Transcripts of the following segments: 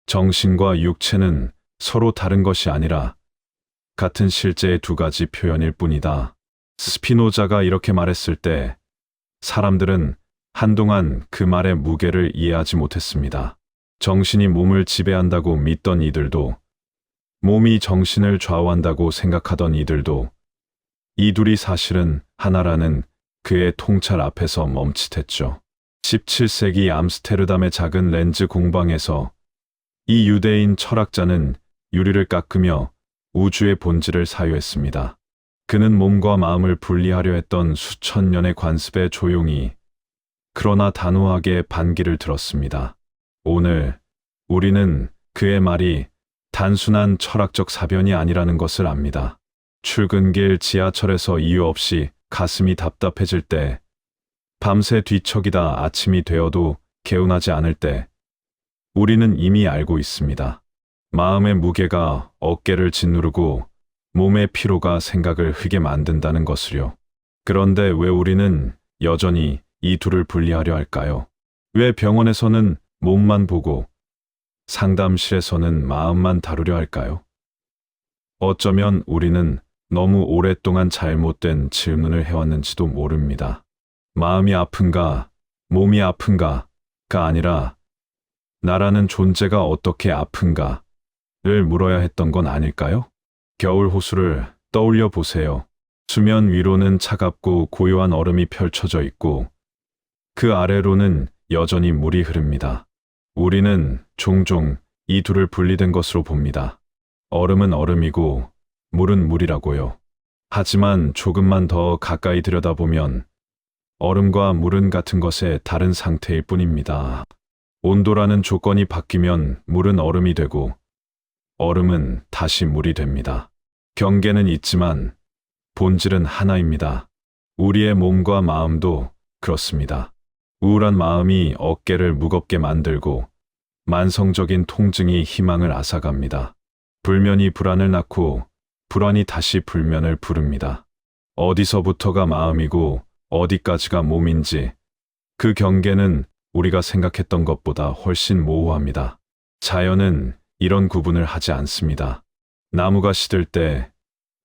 정신과 육체는 서로 다른 것이 아니라 같은 실제의 두 가지 표현일 뿐이다. 스피노자가 이렇게 말했을 때 사람들은 한동안 그 말의 무게를 이해하지 못했습니다. 정신이 몸을 지배한다고 믿던 이들도, 몸이 정신을 좌우한다고 생각하던 이들도, 이 둘이 사실은 하나라는 그의 통찰 앞에서 멈칫했죠. 17세기 암스테르담의 작은 렌즈 공방에서 이 유대인 철학자는 유리를 깎으며 우주의 본질을 사유했습니다. 그는 몸과 마음을 분리하려 했던 수천 년의 관습에 조용히, 그러나 단호하게 반기를 들었습니다. 오늘 우리는 그의 말이 단순한 철학적 사변이 아니라는 것을 압니다. 출근길 지하철에서 이유 없이 가슴이 답답해질 때, 밤새 뒤척이다 아침이 되어도 개운하지 않을 때, 우리는 이미 알고 있습니다. 마음의 무게가 어깨를 짓누르고 몸의 피로가 생각을 흐게 만든다는 것을요. 그런데 왜 우리는 여전히 이 둘을 분리하려 할까요? 왜 병원에서는 몸만 보고 상담실에서는 마음만 다루려 할까요? 어쩌면 우리는 너무 오랫동안 잘못된 질문을 해왔는지도 모릅니다. 마음이 아픈가, 몸이 아픈가가 아니라 나라는 존재가 어떻게 아픈가를 물어야 했던 건 아닐까요? 겨울 호수를 떠올려 보세요. 수면 위로는 차갑고 고요한 얼음이 펼쳐져 있고 그 아래로는 여전히 물이 흐릅니다. 우리는 종종 이 둘을 분리된 것으로 봅니다. 얼음은 얼음이고 물은 물이라고요. 하지만 조금만 더 가까이 들여다보면 얼음과 물은 같은 것의 다른 상태일 뿐입니다. 온도라는 조건이 바뀌면 물은 얼음이 되고 얼음은 다시 물이 됩니다. 경계는 있지만 본질은 하나입니다. 우리의 몸과 마음도 그렇습니다. 우울한 마음이 어깨를 무겁게 만들고 만성적인 통증이 희망을 앗아갑니다. 불면이 불안을 낳고 불안이 다시 불면을 부릅니다. 어디서부터가 마음이고 어디까지가 몸인지 그 경계는 우리가 생각했던 것보다 훨씬 모호합니다. 자연은 이런 구분을 하지 않습니다. 나무가 시들 때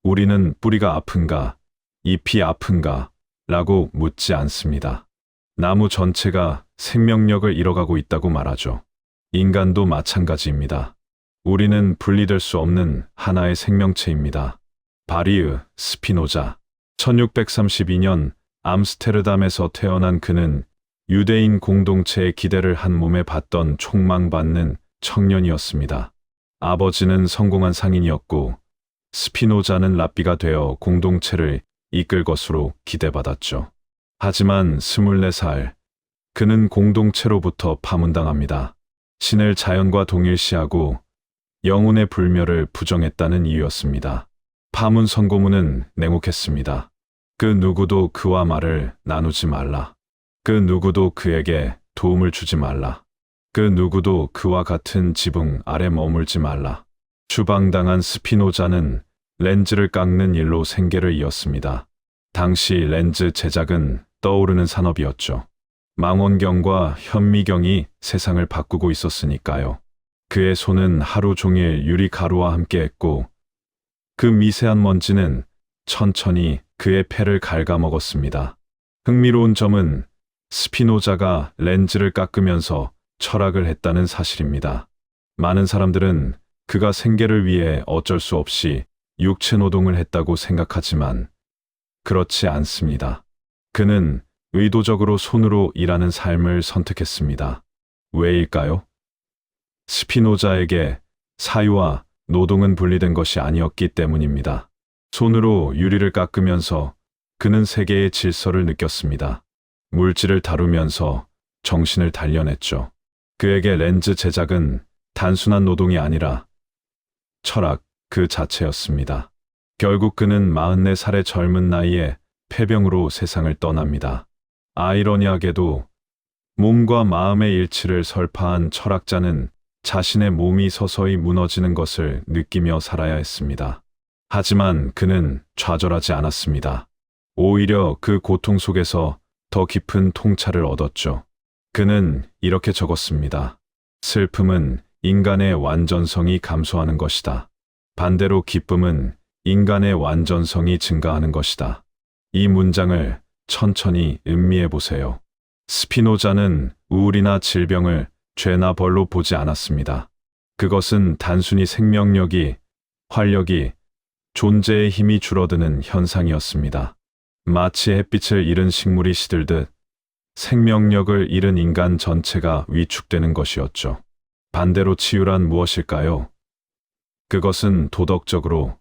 우리는 뿌리가 아픈가, 잎이 아픈가 라고 묻지 않습니다. 나무 전체가 생명력을 잃어가고 있다고 말하죠. 인간도 마찬가지입니다. 우리는 분리될 수 없는 하나의 생명체입니다. 바리으 스피노자. 1632년 암스테르담에서 태어난 그는 유대인 공동체의 기대를 한 몸에 받던 촉망받는 청년이었습니다. 아버지는 성공한 상인이었고 스피노자는 랍비가 되어 공동체를 이끌 것으로 기대받았죠. 하지만 24살, 그는 공동체로부터 파문당합니다. 신을 자연과 동일시하고 영혼의 불멸을 부정했다는 이유였습니다. 파문 선고문은 냉혹했습니다. 그 누구도 그와 말을 나누지 말라. 그 누구도 그에게 도움을 주지 말라. 그 누구도 그와 같은 지붕 아래 머물지 말라. 추방당한 스피노자는 렌즈를 깎는 일로 생계를 이었습니다. 당시 렌즈 제작은 떠오르는 산업이었죠. 망원경과 현미경이 세상을 바꾸고 있었으니까요. 그의 손은 하루 종일 유리 가루와 함께했고 그 미세한 먼지는 천천히 그의 폐를 갉아먹었습니다. 흥미로운 점은 스피노자가 렌즈를 깎으면서 철학을 했다는 사실입니다. 많은 사람들은 그가 생계를 위해 어쩔 수 없이 육체 노동을 했다고 생각하지만 그렇지 않습니다. 그는 의도적으로 손으로 일하는 삶을 선택했습니다. 왜일까요? 스피노자에게 사유와 노동은 분리된 것이 아니었기 때문입니다. 손으로 유리를 깎으면서 그는 세계의 질서를 느꼈습니다. 물질을 다루면서 정신을 단련했죠. 그에게 렌즈 제작은 단순한 노동이 아니라 철학 그 자체였습니다. 결국 그는 44살의 젊은 나이에 폐병으로 세상을 떠납니다. 아이러니하게도 몸과 마음의 일치를 설파한 철학자는 자신의 몸이 서서히 무너지는 것을 느끼며 살아야 했습니다. 하지만 그는 좌절하지 않았습니다. 오히려 그 고통 속에서 더 깊은 통찰을 얻었죠. 그는 이렇게 적었습니다. 슬픔은 인간의 완전성이 감소하는 것이다. 반대로 기쁨은 인간의 완전성이 증가하는 것이다. 이 문장을 천천히 음미해 보세요. 스피노자는 우울이나 질병을 죄나 벌로 보지 않았습니다. 그것은 단순히 생명력이, 활력이, 존재의 힘이 줄어드는 현상이었습니다. 마치 햇빛을 잃은 식물이 시들듯 생명력을 잃은 인간 전체가 위축되는 것이었죠. 반대로 치유란 무엇일까요? 그것은 도덕적으로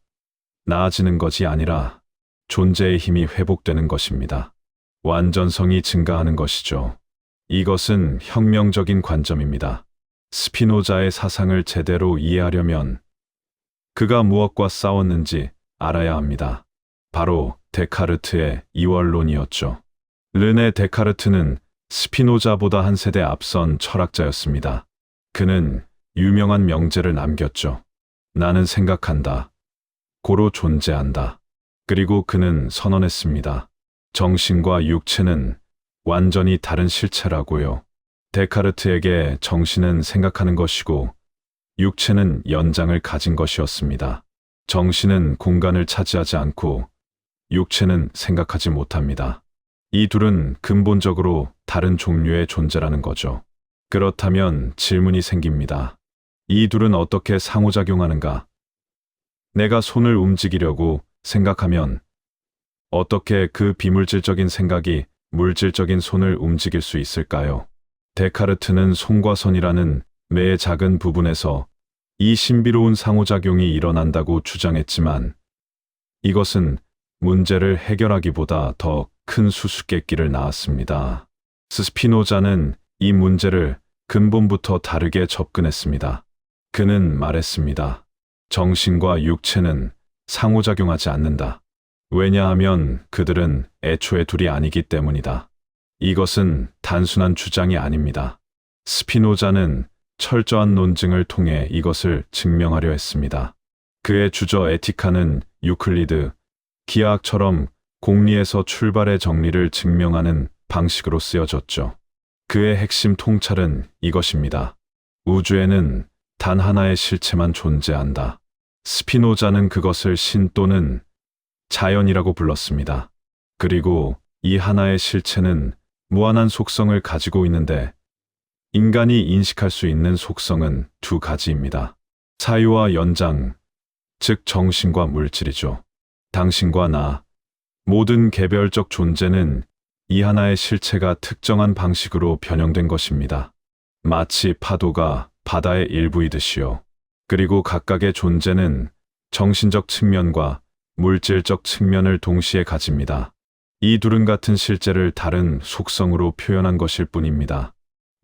나아지는 것이 아니라 존재의 힘이 회복되는 것입니다. 완전성이 증가하는 것이죠. 이것은 혁명적인 관점입니다. 스피노자의 사상을 제대로 이해하려면 그가 무엇과 싸웠는지 알아야 합니다. 바로 데카르트의 이원론이었죠. 르네 데카르트는 스피노자보다 한 세대 앞선 철학자였습니다. 그는 유명한 명제를 남겼죠. 나는 생각한다. 고로 존재한다. 그리고 그는 선언했습니다. 정신과 육체는 완전히 다른 실체라고요. 데카르트에게 정신은 생각하는 것이고 육체는 연장을 가진 것이었습니다. 정신은 공간을 차지하지 않고 육체는 생각하지 못합니다. 이 둘은 근본적으로 다른 종류의 존재라는 거죠. 그렇다면 질문이 생깁니다. 이 둘은 어떻게 상호작용하는가? 내가 손을 움직이려고 생각하면 어떻게 그 비물질적인 생각이 물질적인 손을 움직일 수 있을까요? 데카르트는 손과 손이라는 매의 작은 부분에서 이 신비로운 상호작용이 일어난다고 주장했지만 이것은 문제를 해결하기보다 더 큰 수수께끼를 낳았습니다. 스피노자는 이 문제를 근본부터 다르게 접근했습니다. 그는 말했습니다. 정신과 육체는 상호작용하지 않는다. 왜냐하면 그들은 애초에 둘이 아니기 때문이다. 이것은 단순한 주장이 아닙니다. 스피노자는 철저한 논증을 통해 이것을 증명하려 했습니다. 그의 주저 에티카는 유클리드, 기하학처럼 공리에서 출발의 정리를 증명하는 방식으로 쓰여졌죠. 그의 핵심 통찰은 이것입니다. 우주에는 단 하나의 실체만 존재한다. 스피노자는 그것을 신 또는 자연이라고 불렀습니다. 그리고 이 하나의 실체는 무한한 속성을 가지고 있는데 인간이 인식할 수 있는 속성은 두 가지입니다. 사유와 연장, 즉 정신과 물질이죠. 당신과 나, 모든 개별적 존재는 이 하나의 실체가 특정한 방식으로 변형된 것입니다. 마치 파도가 바다의 일부이듯이요. 그리고 각각의 존재는 정신적 측면과 물질적 측면을 동시에 가집니다. 이 둘은 같은 실제를 다른 속성으로 표현한 것일 뿐입니다.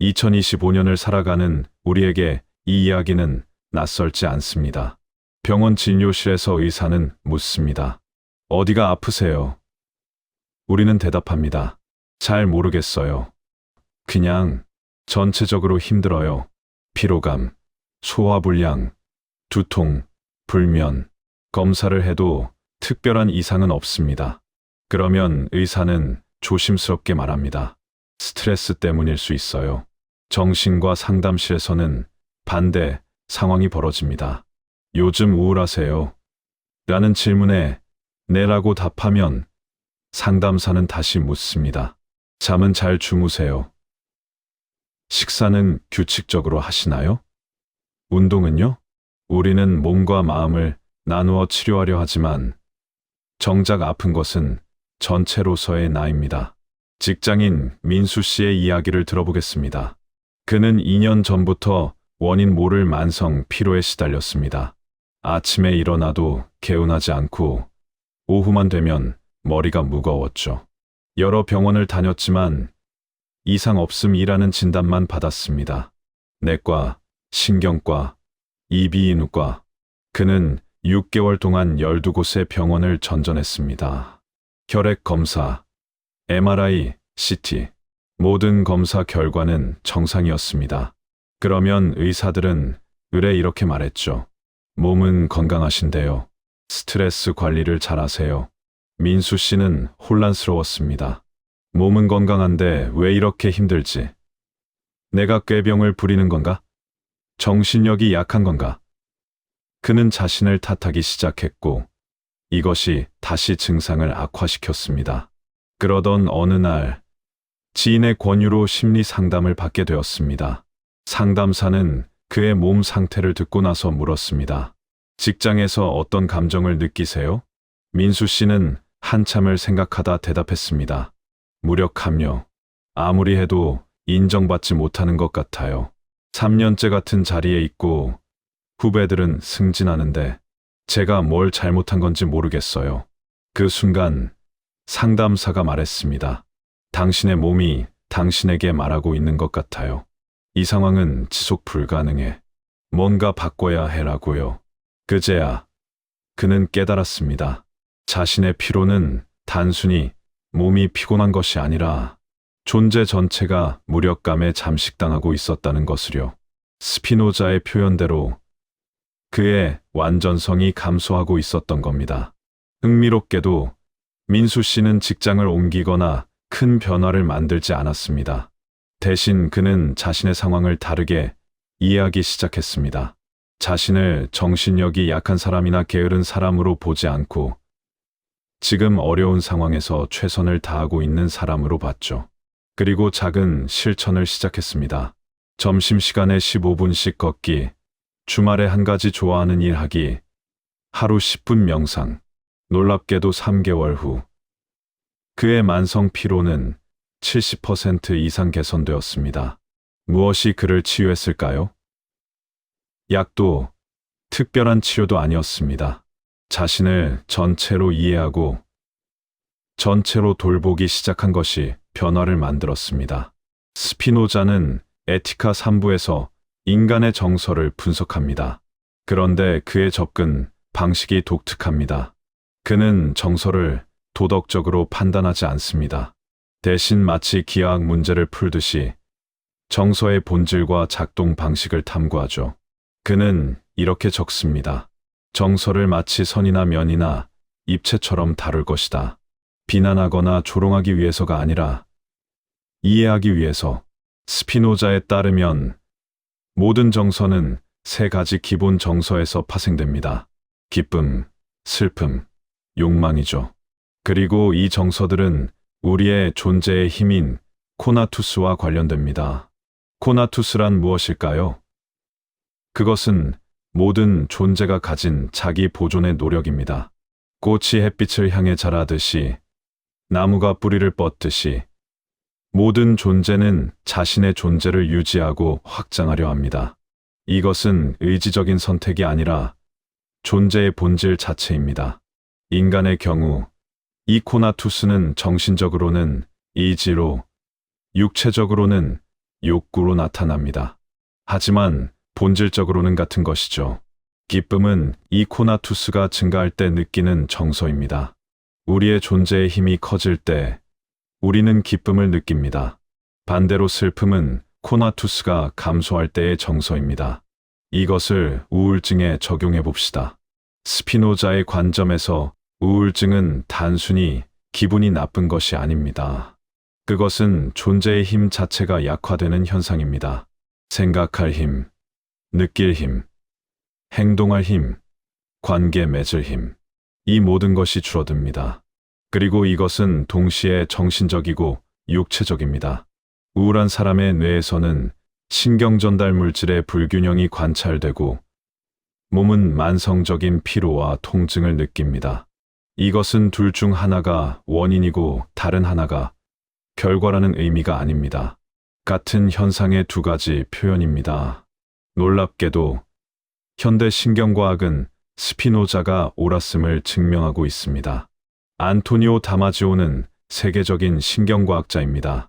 2025년을 살아가는 우리에게 이 이야기는 낯설지 않습니다. 병원 진료실에서 의사는 묻습니다. 어디가 아프세요? 우리는 대답합니다. 잘 모르겠어요. 그냥 전체적으로 힘들어요. 피로감, 소화불량, 두통, 불면. 검사를 해도 특별한 이상은 없습니다. 그러면 의사는 조심스럽게 말합니다. 스트레스 때문일 수 있어요. 정신과 상담실에서는 반대 상황이 벌어집니다. 요즘 우울하세요? 라는 질문에 네라고 답하면 상담사는 다시 묻습니다. 잠은 잘 주무세요? 식사는 규칙적으로 하시나요? 운동은요? 우리는 몸과 마음을 나누어 치료하려 하지만 정작 아픈 것은 전체로서의 나입니다. 직장인 민수 씨의 이야기를 들어보겠습니다. 그는 2년 전부터 원인 모를 만성 피로에 시달렸습니다. 아침에 일어나도 개운하지 않고 오후만 되면 머리가 무거웠죠. 여러 병원을 다녔지만 이상 없음이라는 진단만 받았습니다. 내과, 신경과, 이비인후과. 그는 6개월 동안 12곳의 병원을 전전했습니다. 혈액 검사, MRI, CT. 모든 검사 결과는 정상이었습니다. 그러면 의사들은 의뢰 이렇게 말했죠. 몸은 건강하신데요. 스트레스 관리를 잘하세요. 민수 씨는 혼란스러웠습니다. 몸은 건강한데 왜 이렇게 힘들지? 내가 꾀병을 부리는 건가? 정신력이 약한 건가? 그는 자신을 탓하기 시작했고 이것이 다시 증상을 악화시켰습니다. 그러던 어느 날 지인의 권유로 심리 상담을 받게 되었습니다. 상담사는 그의 몸 상태를 듣고 나서 물었습니다. 직장에서 어떤 감정을 느끼세요? 민수 씨는 한참을 생각하다 대답했습니다. 무력함요. 아무리 해도 인정받지 못하는 것 같아요. 3년째 같은 자리에 있고 후배들은 승진하는데 제가 뭘 잘못한 건지 모르겠어요. 그 순간 상담사가 말했습니다. 당신의 몸이 당신에게 말하고 있는 것 같아요. 이 상황은 지속 불가능해. 뭔가 바꿔야 해라고요. 그제야 그는 깨달았습니다. 자신의 피로는 단순히 몸이 피곤한 것이 아니라 존재 전체가 무력감에 잠식당하고 있었다는 것을요. 스피노자의 표현대로 그의 완전성이 감소하고 있었던 겁니다. 흥미롭게도 민수 씨는 직장을 옮기거나 큰 변화를 만들지 않았습니다. 대신 그는 자신의 상황을 다르게 이해하기 시작했습니다. 자신을 정신력이 약한 사람이나 게으른 사람으로 보지 않고 지금 어려운 상황에서 최선을 다하고 있는 사람으로 봤죠. 그리고 작은 실천을 시작했습니다. 점심시간에 15분씩 걷기, 주말에 한 가지 좋아하는 일 하기, 하루 10분 명상. 놀랍게도 3개월 후 그의 만성 피로는 70% 이상 개선되었습니다. 무엇이 그를 치유했을까요? 약도 특별한 치료도 아니었습니다. 자신을 전체로 이해하고 전체로 돌보기 시작한 것이 변화를 만들었습니다. 스피노자는 에티카 3부에서 인간의 정서를 분석합니다. 그런데 그의 접근 방식이 독특합니다. 그는 정서를 도덕적으로 판단하지 않습니다. 대신 마치 기하학 문제를 풀듯이 정서의 본질과 작동 방식을 탐구하죠. 그는 이렇게 적습니다. 정서를 마치 선이나 면이나 입체처럼 다룰 것이다. 비난하거나 조롱하기 위해서가 아니라 이해하기 위해서. 스피노자에 따르면 모든 정서는 세 가지 기본 정서에서 파생됩니다. 기쁨, 슬픔, 욕망이죠. 그리고 이 정서들은 우리의 존재의 힘인 코나투스와 관련됩니다. 코나투스란 무엇일까요? 그것은 모든 존재가 가진 자기 보존의 노력입니다. 꽃이 햇빛을 향해 자라듯이, 나무가 뿌리를 뻗듯이 모든 존재는 자신의 존재를 유지하고 확장하려 합니다. 이것은 의지적인 선택이 아니라 존재의 본질 자체입니다. 인간의 경우 이 코나투스는 정신적으로는 이지로, 육체적으로는 욕구로 나타납니다. 하지만 본질적으로는 같은 것이죠. 기쁨은 이 코나투스가 증가할 때 느끼는 정서입니다. 우리의 존재의 힘이 커질 때 우리는 기쁨을 느낍니다. 반대로 슬픔은 코나투스가 감소할 때의 정서입니다. 이것을 우울증에 적용해 봅시다. 스피노자의 관점에서 우울증은 단순히 기분이 나쁜 것이 아닙니다. 그것은 존재의 힘 자체가 약화되는 현상입니다. 생각할 힘, 느낄 힘, 행동할 힘, 관계 맺을 힘. 이 모든 것이 줄어듭니다. 그리고 이것은 동시에 정신적이고 육체적입니다. 우울한 사람의 뇌에서는 신경전달 물질의 불균형이 관찰되고 몸은 만성적인 피로와 통증을 느낍니다. 이것은 둘 중 하나가 원인이고 다른 하나가 결과라는 의미가 아닙니다. 같은 현상의 두 가지 표현입니다. 놀랍게도 현대 신경과학은 스피노자가 옳았음을 증명하고 있습니다. 안토니오 다마지오는 세계적인 신경과학자입니다.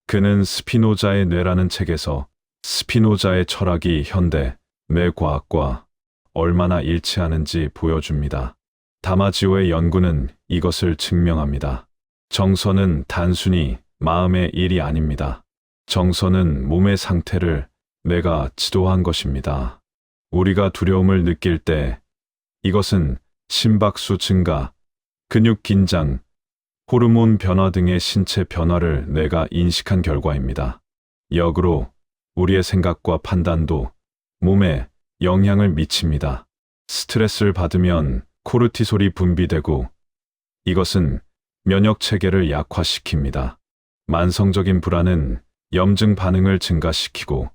그는 스피노자의 뇌라는 책에서 스피노자의 철학이 현대 뇌과학과 얼마나 일치하는지 보여줍니다. 다마지오의 연구는 이것을 증명합니다. 정서는 단순히 마음의 일이 아닙니다. 정서는 몸의 상태를 뇌가 지도한 것입니다. 우리가 두려움을 느낄 때 이것은 심박수 증가, 근육 긴장, 호르몬 변화 등의 신체 변화를 뇌가 인식한 결과입니다. 역으로 우리의 생각과 판단도 몸에 영향을 미칩니다. 스트레스를 받으면 코르티솔이 분비되고 이것은 면역 체계를 약화시킵니다. 만성적인 불안은 염증 반응을 증가시키고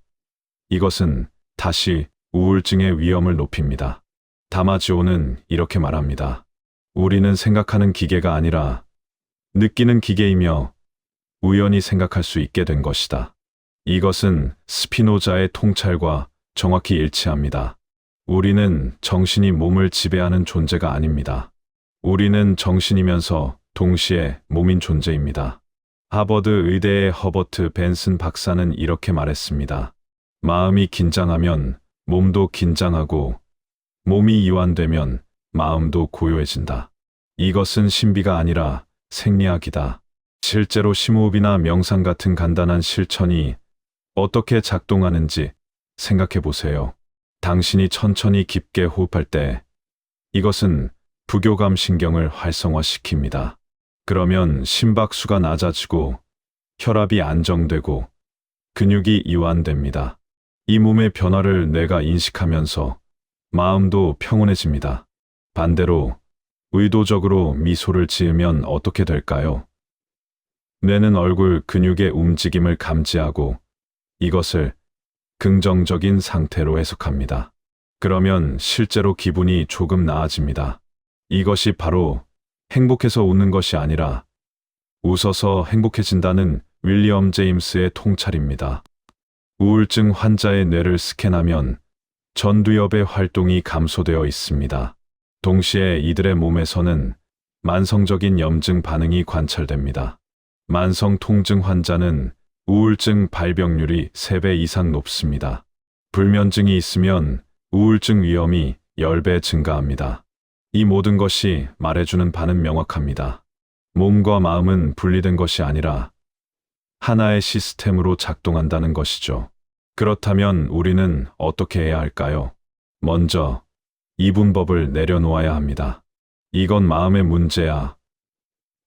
이것은 다시 우울증의 위험을 높입니다. 다마지오는 이렇게 말합니다. 우리는 생각하는 기계가 아니라 느끼는 기계이며 우연히 생각할 수 있게 된 것이다. 이것은 스피노자의 통찰과 정확히 일치합니다. 우리는 정신이 몸을 지배하는 존재가 아닙니다. 우리는 정신이면서 동시에 몸인 존재입니다. 하버드 의대의 허버트 벤슨 박사는 이렇게 말했습니다. 마음이 긴장하면 몸도 긴장하고 몸이 이완되면 마음도 고요해진다. 이것은 신비가 아니라 생리학이다. 실제로 심호흡이나 명상 같은 간단한 실천이 어떻게 작동하는지 생각해 보세요. 당신이 천천히 깊게 호흡할 때 이것은 부교감 신경을 활성화시킵니다. 그러면 심박수가 낮아지고 혈압이 안정되고 근육이 이완됩니다. 이 몸의 변화를 뇌가 인식하면서 마음도 평온해집니다. 반대로 의도적으로 미소를 지으면 어떻게 될까요? 뇌는 얼굴 근육의 움직임을 감지하고 이것을 긍정적인 상태로 해석합니다. 그러면 실제로 기분이 조금 나아집니다. 이것이 바로 행복해서 웃는 것이 아니라 웃어서 행복해진다는 윌리엄 제임스의 통찰입니다. 우울증 환자의 뇌를 스캔하면 전두엽의 활동이 감소되어 있습니다. 동시에 이들의 몸에서는 만성적인 염증 반응이 관찰됩니다. 만성 통증 환자는 우울증 발병률이 3배 이상 높습니다. 불면증이 있으면 우울증 위험이 10배 증가합니다. 이 모든 것이 말해주는 바는 명확합니다. 몸과 마음은 분리된 것이 아니라 하나의 시스템으로 작동한다는 것이죠. 그렇다면 우리는 어떻게 해야 할까요? 먼저 이분법을 내려놓아야 합니다. 이건 마음의 문제야,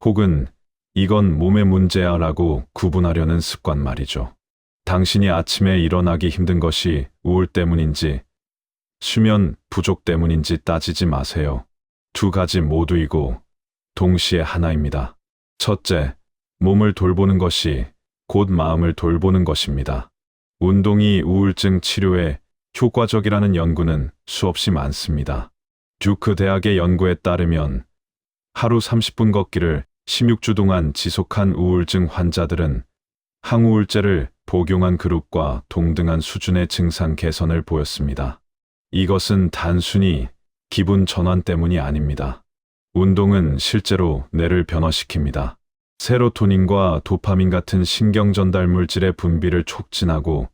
혹은 이건 몸의 문제야 라고 구분하려는 습관 말이죠. 당신이 아침에 일어나기 힘든 것이 우울 때문인지 수면 부족 때문인지 따지지 마세요. 두 가지 모두이고 동시에 하나입니다. 첫째, 몸을 돌보는 것이 곧 마음을 돌보는 것입니다. 운동이 우울증 치료에 효과적이라는 연구는 수없이 많습니다. 듀크 대학의 연구에 따르면 하루 30분 걷기를 16주 동안 지속한 우울증 환자들은 항우울제를 복용한 그룹과 동등한 수준의 증상 개선을 보였습니다. 이것은 단순히 기분 전환 때문이 아닙니다. 운동은 실제로 뇌를 변화시킵니다. 세로토닌과 도파민 같은 신경 전달 물질의 분비를 촉진하고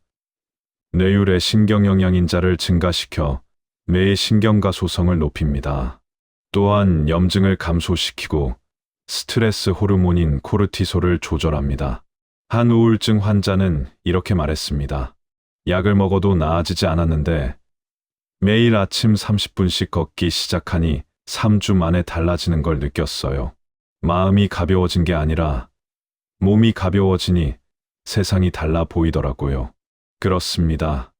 뇌율의 신경 영양인자를 증가시켜 뇌의 신경가 소성을 높입니다. 또한 염증을 감소시키고 스트레스 호르몬인 코르티솔을 조절합니다. 한 우울증 환자는 이렇게 말했습니다. 약을 먹어도 나아지지 않았는데 매일 아침 30분씩 걷기 시작하니 3주 만에 달라지는 걸 느꼈어요. 마음이 가벼워진 게 아니라 몸이 가벼워지니 세상이 달라 보이더라고요. 그렇습니다.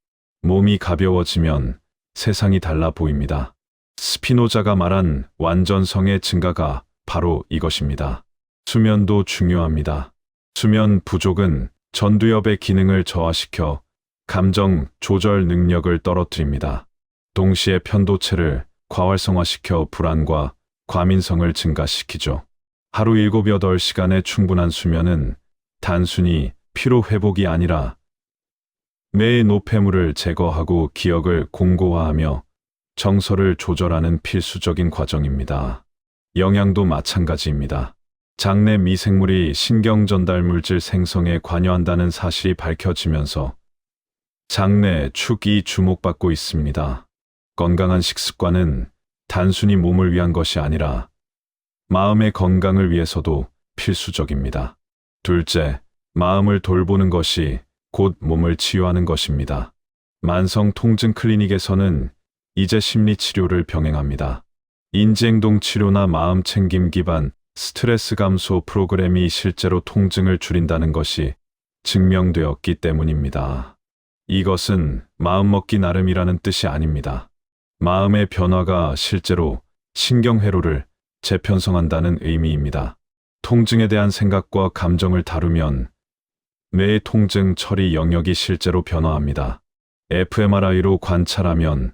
몸이 가벼워지면 세상이 달라 보입니다. 스피노자가 말한 완전성의 증가가 바로 이것입니다. 수면도 중요합니다. 수면 부족은 전두엽의 기능을 저하시켜 감정 조절 능력을 떨어뜨립니다. 동시에 편도체를 과활성화시켜 불안과 과민성을 증가시키죠. 하루 7-8시간의 충분한 수면은 단순히 피로 회복이 아니라 뇌의 노폐물을 제거하고 기억을 공고화하며 정서를 조절하는 필수적인 과정입니다. 영양도 마찬가지입니다. 장내 미생물이 신경 전달 물질 생성에 관여한다는 사실이 밝혀지면서 장내 축이 주목받고 있습니다. 건강한 식습관은 단순히 몸을 위한 것이 아니라 마음의 건강을 위해서도 필수적입니다. 둘째, 마음을 돌보는 것이 곧 몸을 치유하는 것입니다. 만성 통증 클리닉에서는 이제 심리 치료를 병행합니다. 인지행동 치료나 마음 챙김 기반 스트레스 감소 프로그램이 실제로 통증을 줄인다는 것이 증명되었기 때문입니다. 이것은 마음먹기 나름이라는 뜻이 아닙니다. 마음의 변화가 실제로 신경회로를 재편성한다는 의미입니다. 통증에 대한 생각과 감정을 다루면 뇌의 통증 처리 영역이 실제로 변화합니다. fMRI로 관찰하면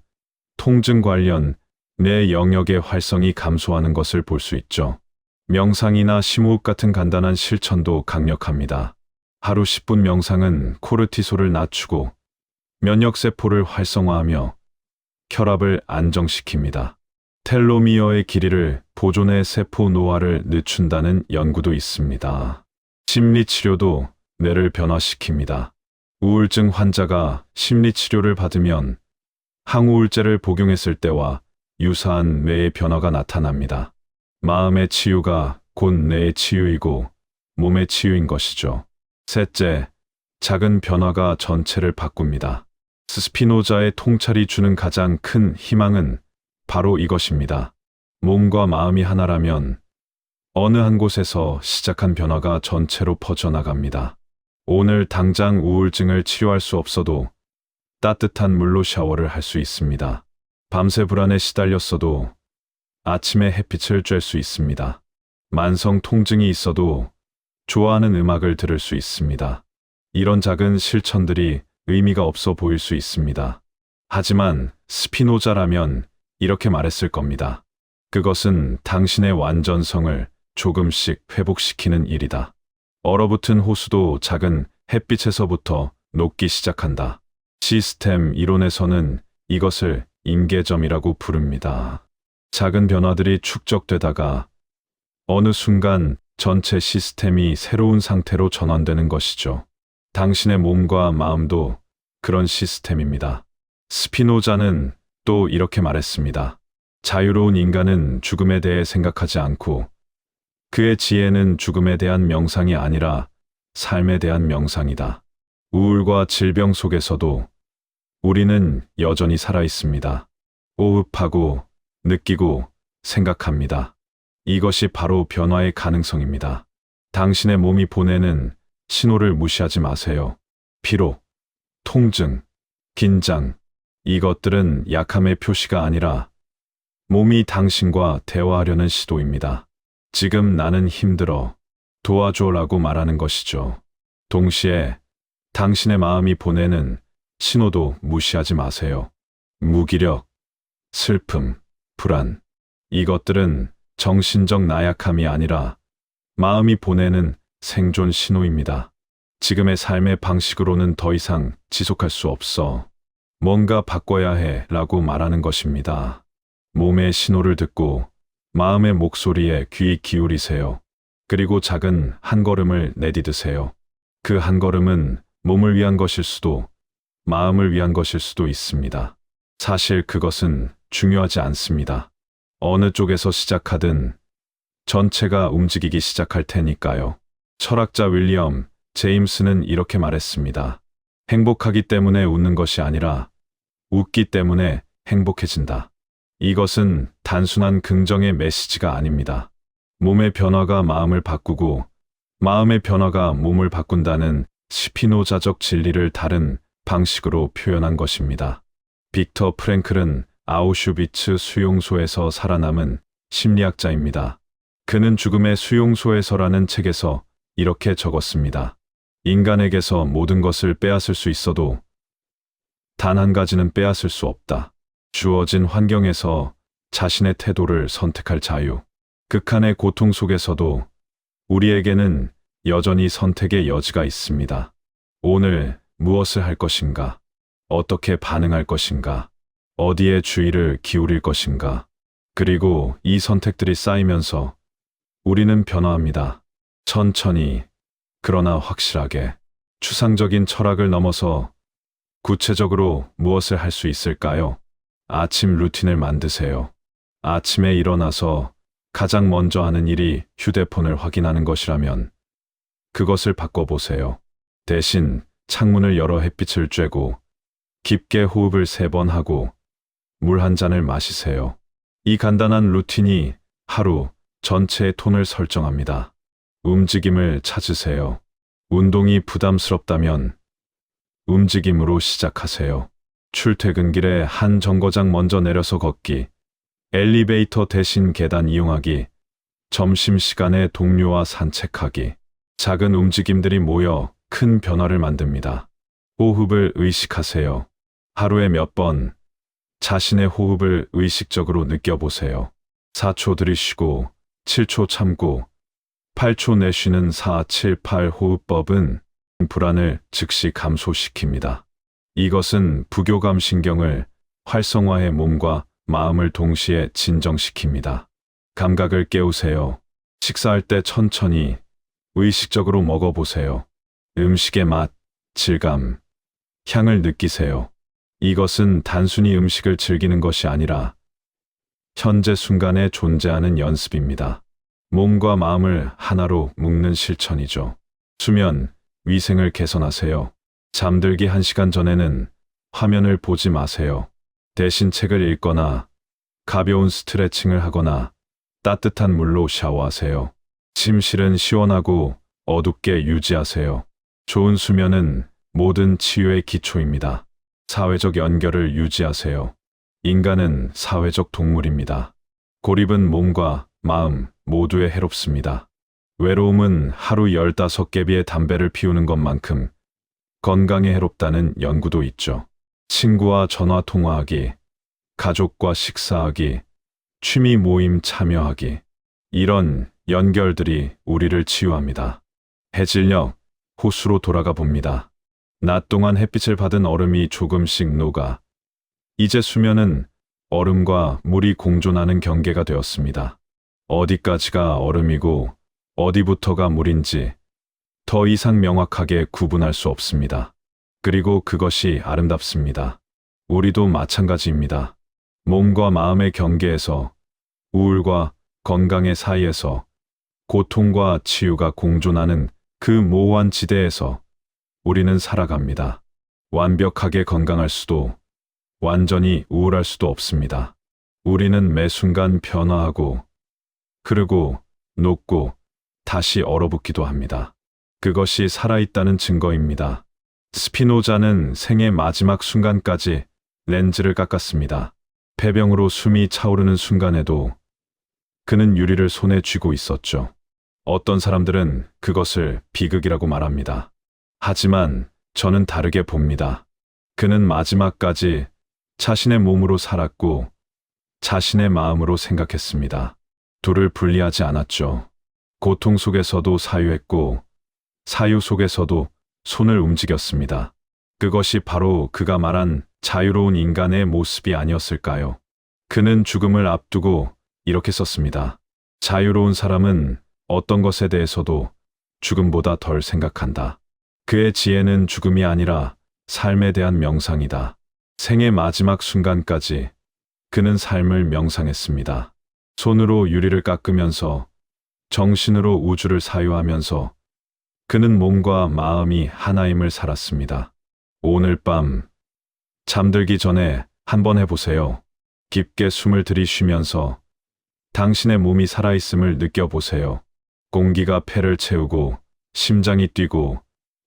통증 관련 뇌 영역의 활성이 감소하는 것을 볼 수 있죠. 명상이나 심호흡 같은 간단한 실천도 강력합니다. 하루 10분 명상은 코르티솔을 낮추고 면역세포를 활성화하며 혈압을 안정시킵니다. 텔로미어의 길이를 보존해 세포 노화를 늦춘다는 연구도 있습니다. 심리치료도 뇌를 변화시킵니다. 우울증 환자가 심리치료를 받으면 항우울제를 복용했을 때와 유사한 뇌의 변화가 나타납니다. 마음의 치유가 곧 뇌의 치유이고 몸의 치유인 것이죠. 셋째, 작은 변화가 전체를 바꿉니다. 스피노자의 통찰이 주는 가장 큰 희망은 바로 이것입니다. 몸과 마음이 하나라면 어느 한 곳에서 시작한 변화가 전체로 퍼져나갑니다. 오늘 당장 우울증을 치료할 수 없어도 따뜻한 물로 샤워를 할 수 있습니다. 밤새 불안에 시달렸어도 아침에 햇빛을 쬐 수 있습니다. 만성 통증이 있어도 좋아하는 음악을 들을 수 있습니다. 이런 작은 실천들이 의미가 없어 보일 수 있습니다. 하지만 스피노자라면 이렇게 말했을 겁니다. 그것은 당신의 완전성을 조금씩 회복시키는 일이다. 얼어붙은 호수도 작은 햇빛에서부터 녹기 시작한다. 시스템 이론에서는 이것을 임계점이라고 부릅니다. 작은 변화들이 축적되다가 어느 순간 전체 시스템이 새로운 상태로 전환되는 것이죠. 당신의 몸과 마음도 그런 시스템입니다. 스피노자는 또 이렇게 말했습니다. 자유로운 인간은 죽음에 대해 생각하지 않고 그의 지혜는 죽음에 대한 명상이 아니라 삶에 대한 명상이다. 우울과 질병 속에서도 우리는 여전히 살아 있습니다. 호흡하고 느끼고 생각합니다. 이것이 바로 변화의 가능성입니다. 당신의 몸이 보내는 신호를 무시하지 마세요. 피로, 통증, 긴장, 이것들은 약함의 표시가 아니라 몸이 당신과 대화하려는 시도입니다. 지금 나는 힘들어. 도와줘라고 말하는 것이죠. 동시에 당신의 마음이 보내는 신호도 무시하지 마세요. 무기력, 슬픔, 불안. 이것들은 정신적 나약함이 아니라 마음이 보내는 생존 신호입니다. 지금의 삶의 방식으로는 더 이상 지속할 수 없어. 뭔가 바꿔야 해 라고 말하는 것입니다. 몸의 신호를 듣고 마음의 목소리에 귀 기울이세요. 그리고 작은 한 걸음을 내디드세요. 그 한 걸음은 몸을 위한 것일 수도 마음을 위한 것일 수도 있습니다. 사실 그것은 중요하지 않습니다. 어느 쪽에서 시작하든 전체가 움직이기 시작할 테니까요. 철학자 윌리엄 제임스는 이렇게 말했습니다. 행복하기 때문에 웃는 것이 아니라 웃기 때문에 행복해진다. 이것은 단순한 긍정의 메시지가 아닙니다. 몸의 변화가 마음을 바꾸고 마음의 변화가 몸을 바꾼다는 스피노자적 진리를 다른 방식으로 표현한 것입니다. 빅터 프랭클은 아우슈비츠 수용소에서 살아남은 심리학자입니다. 그는 죽음의 수용소에서라는 책에서 이렇게 적었습니다. 인간에게서 모든 것을 빼앗을 수 있어도 단 한 가지는 빼앗을 수 없다. 주어진 환경에서 자신의 태도를 선택할 자유. 극한의 고통 속에서도 우리에게는 여전히 선택의 여지가 있습니다. 오늘 무엇을 할 것인가? 어떻게 반응할 것인가? 어디에 주의를 기울일 것인가? 그리고 이 선택들이 쌓이면서 우리는 변화합니다. 천천히, 그러나 확실하게. 추상적인 철학을 넘어서 구체적으로 무엇을 할 수 있을까요? 아침 루틴을 만드세요. 아침에 일어나서 가장 먼저 하는 일이 휴대폰을 확인하는 것이라면 그것을 바꿔보세요. 대신 창문을 열어 햇빛을 쬐고 깊게 호흡을 3번 하고 물 한 잔을 마시세요. 이 간단한 루틴이 하루 전체의 톤을 설정합니다. 움직임을 찾으세요. 운동이 부담스럽다면 움직임으로 시작하세요. 출퇴근길에 한 정거장 먼저 내려서 걷기, 엘리베이터 대신 계단 이용하기, 점심시간에 동료와 산책하기. 작은 움직임들이 모여 큰 변화를 만듭니다. 호흡을 의식하세요. 하루에 몇 번 자신의 호흡을 의식적으로 느껴보세요. 4초 들이쉬고 7초 참고 8초 내쉬는 4-7-8 호흡법은 불안을 즉시 감소시킵니다. 이것은 부교감 신경을 활성화해 몸과 마음을 동시에 진정시킵니다. 감각을 깨우세요. 식사할 때 천천히 의식적으로 먹어보세요. 음식의 맛, 질감, 향을 느끼세요. 이것은 단순히 음식을 즐기는 것이 아니라 현재 순간에 존재하는 연습입니다. 몸과 마음을 하나로 묶는 실천이죠. 수면, 위생을 개선하세요. 잠들기 1시간 전에는 화면을 보지 마세요. 대신 책을 읽거나 가벼운 스트레칭을 하거나 따뜻한 물로 샤워하세요. 침실은 시원하고 어둡게 유지하세요. 좋은 수면은 모든 치유의 기초입니다. 사회적 연결을 유지하세요. 인간은 사회적 동물입니다. 고립은 몸과 마음 모두에 해롭습니다. 외로움은 하루 15개비의 담배를 피우는 것만큼 건강에 해롭다는 연구도 있죠. 친구와 전화 통화하기, 가족과 식사하기, 취미 모임 참여하기. 이런 연결들이 우리를 치유합니다. 해질녘 호수로 돌아가 봅니다. 낮 동안 햇빛을 받은 얼음이 조금씩 녹아 이제 수면은 얼음과 물이 공존하는 경계가 되었습니다. 어디까지가 얼음이고 어디부터가 물인지 더 이상 명확하게 구분할 수 없습니다. 그리고 그것이 아름답습니다. 우리도 마찬가지입니다. 몸과 마음의 경계에서, 우울과 건강의 사이에서, 고통과 치유가 공존하는 그 모호한 지대에서 우리는 살아갑니다. 완벽하게 건강할 수도, 완전히 우울할 수도 없습니다. 우리는 매 순간 변화하고, 흐르고, 녹고, 다시 얼어붙기도 합니다. 그것이 살아있다는 증거입니다. 스피노자는 생의 마지막 순간까지 렌즈를 깎았습니다. 폐병으로 숨이 차오르는 순간에도 그는 유리를 손에 쥐고 있었죠. 어떤 사람들은 그것을 비극이라고 말합니다. 하지만 저는 다르게 봅니다. 그는 마지막까지 자신의 몸으로 살았고 자신의 마음으로 생각했습니다. 둘을 분리하지 않았죠. 고통 속에서도 사유했고 사유 속에서도 손을 움직였습니다. 그것이 바로 그가 말한 자유로운 인간의 모습이 아니었을까요? 그는 죽음을 앞두고 이렇게 썼습니다. 자유로운 사람은 어떤 것에 대해서도 죽음보다 덜 생각한다. 그의 지혜는 죽음이 아니라 삶에 대한 명상이다. 생의 마지막 순간까지 그는 삶을 명상했습니다. 손으로 유리를 깎으면서 정신으로 우주를 사유하면서 그는 몸과 마음이 하나임을 살았습니다. 오늘 밤 잠들기 전에 한번 해보세요. 깊게 숨을 들이쉬면서 당신의 몸이 살아있음을 느껴보세요. 공기가 폐를 채우고 심장이 뛰고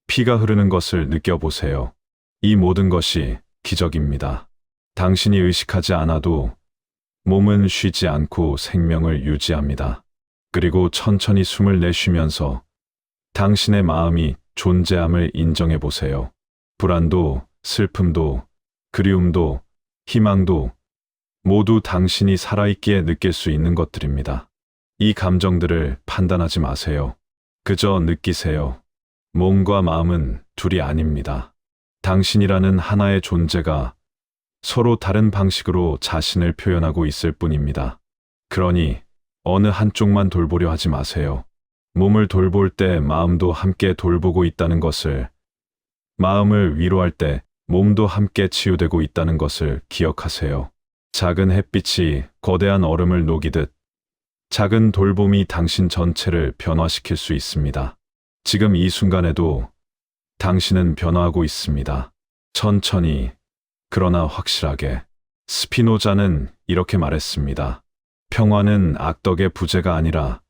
피가 흐르는 것을 느껴보세요. 이 모든 것이 기적입니다. 당신이 의식하지 않아도 몸은 쉬지 않고 생명을 유지합니다. 그리고 천천히 숨을 내쉬면서 당신의 마음이 존재함을 인정해 보세요. 불안도, 슬픔도, 그리움도, 희망도 모두 당신이 살아있기에 느낄 수 있는 것들입니다. 이 감정들을 판단하지 마세요. 그저 느끼세요. 몸과 마음은 둘이 아닙니다. 당신이라는 하나의 존재가 서로 다른 방식으로 자신을 표현하고 있을 뿐입니다. 그러니 어느 한쪽만 돌보려 하지 마세요. 몸을 돌볼 때 마음도 함께 돌보고 있다는 것을, 마음을 위로할 때 몸도 함께 치유되고 있다는 것을 기억하세요. 작은 햇빛이 거대한 얼음을 녹이듯 작은 돌봄이 당신 전체를 변화시킬 수 있습니다. 지금 이 순간에도 당신은 변화하고 있습니다. 천천히, 그러나 확실하게. 스피노자는 이렇게 말했습니다. 평화는 악덕의 부재가 아니라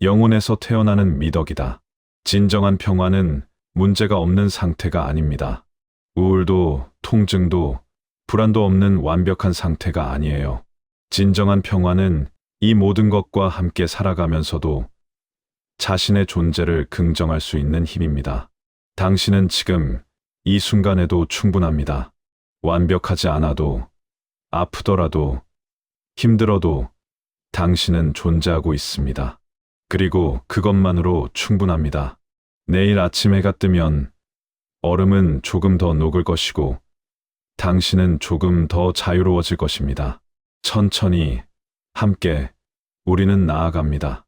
영혼에서 태어나는 미덕이다. 진정한 평화는 문제가 없는 상태가 아닙니다. 우울도 통증도 불안도 없는 완벽한 상태가 아니에요. 진정한 평화는 이 모든 것과 함께 살아가면서도 자신의 존재를 긍정할 수 있는 힘입니다. 당신은 지금 이 순간에도 충분합니다. 완벽하지 않아도, 아프더라도, 힘들어도 당신은 존재하고 있습니다. 그리고 그것만으로 충분합니다. 내일 아침 해가 뜨면 얼음은 조금 더 녹을 것이고 당신은 조금 더 자유로워질 것입니다. 천천히, 함께 우리는 나아갑니다.